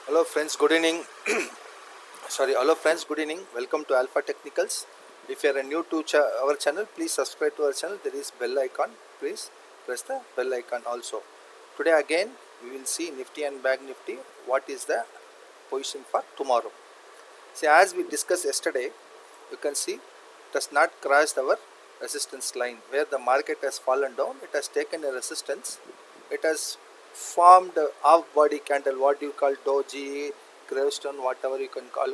Hello friends, good evening. Hello friends, good evening. Welcome to Alpha Technicals. If you are new to our channel, please subscribe to our channel. There is bell icon. Please press the bell icon also. Today again we will see Nifty and Bank Nifty. What is the position for tomorrow? See, as we discussed yesterday, you can see it has not crossed our resistance line where the market has fallen down. It has taken a resistance. It has formed a half body candle, what you call doji, gravestone, whatever you can call,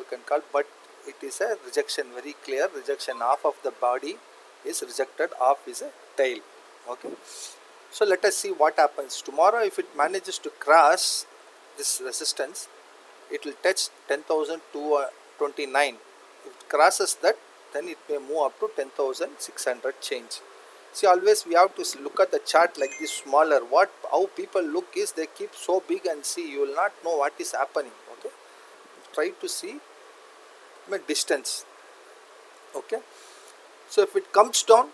but it is a rejection, very clear rejection. Half of the body is rejected, half is a tail. Okay, so let us see what happens tomorrow. If it manages to cross this resistance, it will touch 10,229. If it crosses that, then it may move up to 10,600 change. See, always we have to look at the chart like this smaller. How people look is they keep so big, and see, you will not know what is happening. Okay, try to see distance. Okay, so if it comes down,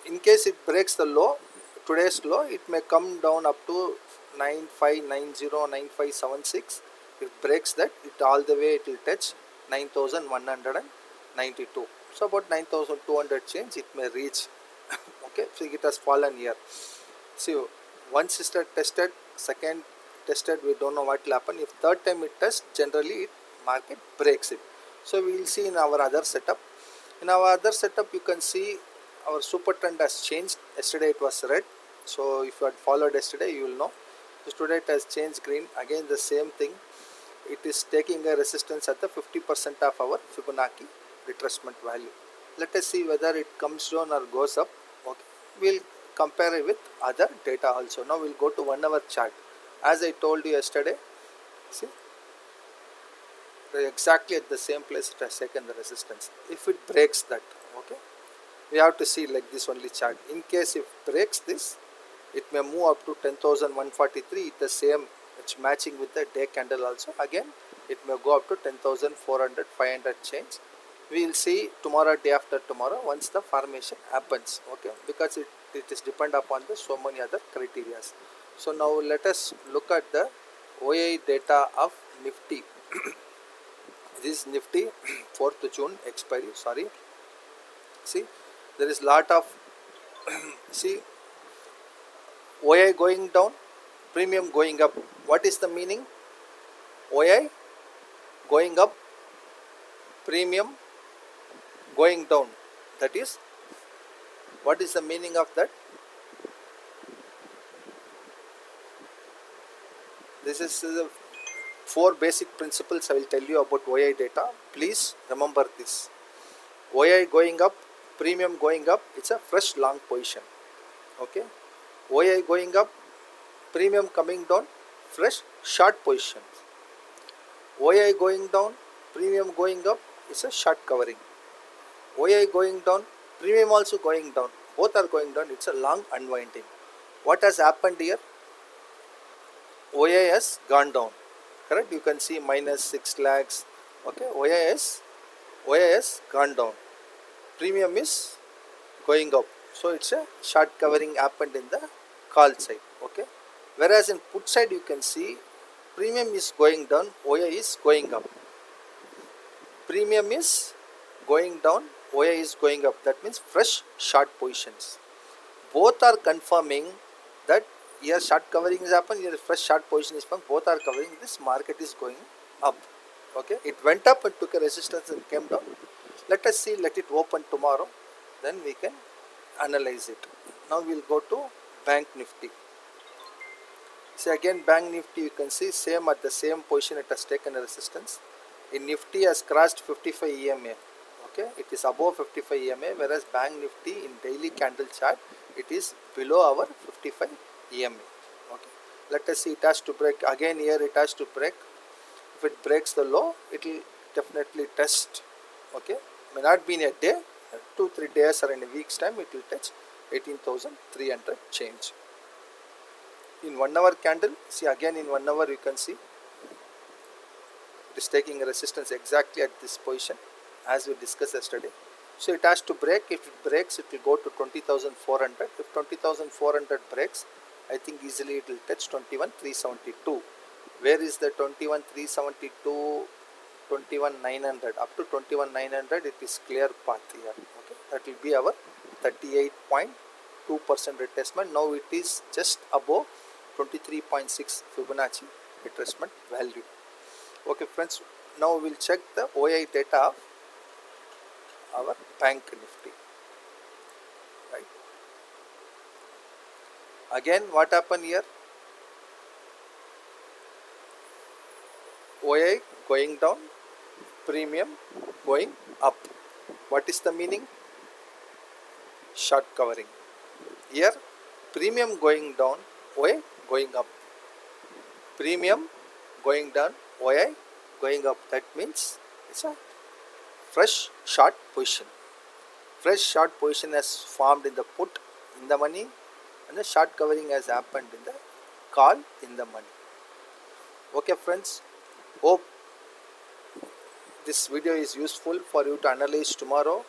in case it breaks the low, today's low, it may come down up to 9590, 9576. If it breaks that, it all the way it will touch 9192. So about 9200 change it may reach. Okay, so it has fallen here. See, once it tested, second tested, we don't know what will happen. If third time it tests, generally market breaks it. So we will see in our other setup. In our other setup, you can see our super trend has changed. Yesterday it was red. So if you had followed yesterday, you will know. So today it has changed green. Again the same thing. It is taking a resistance at the 50% of our Fibonacci retracement value. Let us see whether it comes down or goes up. Okay, we'll compare it with other data also. Now we'll go to 1 hour chart. As I told you yesterday, see, exactly at the same place it has taken the resistance. If it breaks that, okay, we have to see like this only chart. In case if breaks this, it may move up to 10,143. It's the same, it's matching with the day candle also. Again it may go up to 10,400, 500 change. We will see tomorrow, day after tomorrow, once the formation happens. Okay, because it is depend upon the so many other criteria. So now let us look at the OI data of Nifty. This is Nifty 4th June expiry. Sorry, see, there is lot of see, OI going down, premium going up. What is the meaning? OI going up, premium going down. That is, what is the meaning of that? This is the 4 basic principles I will tell you about OI data. Please remember this. OI going up, premium going up, it's a fresh long position. Okay, OI going up, premium coming down, fresh short position. OI going down, premium going up, it's a short covering. OI going down, premium also going down, both are going down, it's a long unwinding. What has happened here? OI has gone down, correct? You can see minus 6 lakhs. Okay, OI has gone down, premium is going up. So it's a short covering happened in the call side. Okay, whereas in put side you can see premium is going down, OI is going up. Premium is going down, OI is going up. That means fresh short positions. Both are confirming that here short covering is happened, here fresh short position is found. Both are covering this market is going up. Okay, it went up and took a resistance and came down. Let us see, let it open tomorrow, then we can analyze it. Now we will go to Bank Nifty. See, again Bank Nifty, you can see same at the same position it has taken a resistance. In Nifty has crossed 55 EMA. Okay, it is above 55 EMA, whereas Bank Nifty in daily candle chart it is below our 55 EMA. Okay, let us see, it has to break again. Here it has to break. If it breaks the low, it will definitely test. Okay, may not be in a day, 2-3 days or in a week's time it will touch 18,300 change. In 1 hour candle, see, again in 1 hour you can see it is taking a resistance exactly at this position as we discussed yesterday. So it has to break. If it breaks, it will go to 20,400. If 20,400 breaks, I think easily it will touch 21,372. Where is the 21,372, 21,900? Up to 21,900 it is clear path here. Okay, that will be our 38.2% retracement. Now it is just above 23.6 Fibonacci retracement value. Okay friends, now we will check the OI data of our bank nifty. Right. Again, what happened here? OI going down, premium going up. What is the meaning? Short covering. Here premium going down, OI going up. Premium going down, OI going up. That means it's a fresh short position. Fresh short position has formed in the put in the money, and the short covering has happened in the call in the money. Okay friends, hope this video is useful for you to analyze tomorrow.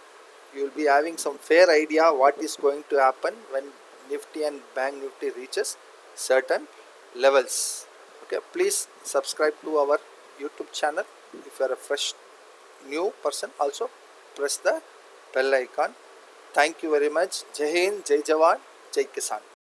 You will be having some fair idea what is going to happen when Nifty and Bank Nifty reaches certain levels. Okay, please subscribe to our YouTube channel. If you are a fresh new person, also press the bell icon. Thank you very much. Jai Hind, Jai Jawan, Jai Kisan.